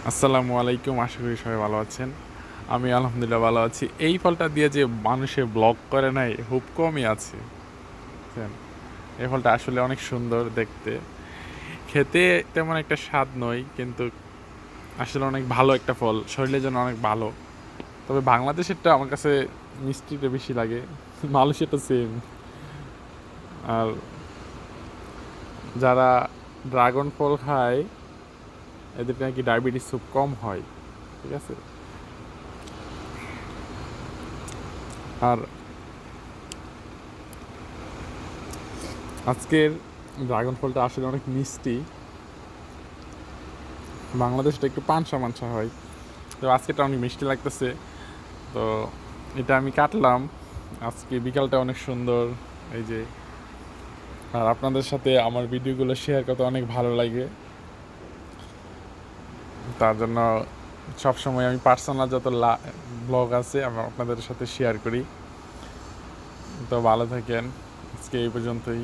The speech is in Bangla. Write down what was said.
আসসালামু আলাইকুম, আশা করি সবাই ভালো আছেন। আমি আলহামদুলিল্লাহ ভালো আছি। এই ফলটা দিয়ে যে মানুষে ব্লগ করে নাই খুব কমই আছে, বুঝছেন? এই ফলটা আসলে অনেক সুন্দর দেখতে। খেতে তেমন একটা স্বাদ নয়, কিন্তু আসলে অনেক ভালো একটা ফল, শরীরের জন্য অনেক ভালো। তবে বাংলাদেশেরটা আমার কাছে মিষ্টিটা বেশি লাগে, মালয়েশিয়াটা সেম। আর যারা ড্রাগন ফল খায় এদের নাকি ডায়াবেটিস খুব কম হয়, ঠিক আছে? আর আজকের ড্রাগন ফলটা আসলে অনেক মিষ্টি। বাংলাদেশটা একটু পানসা মানসা হয়, তো আজকেটা অনেক মিষ্টি লাগতেছে। তো এটা আমি কাটলাম। আজকে বিকালটা অনেক সুন্দর, এই যে। আর আপনাদের সাথে আমার ভিডিওগুলো শেয়ার করতে অনেক ভালো লাগে, তার জন্য সবসময় আমি পার্সোনাল যত ব্লগ আছে আমি আপনাদের সাথে শেয়ার করি। তো ভালো থাকেন, আজকে এই পর্যন্তই।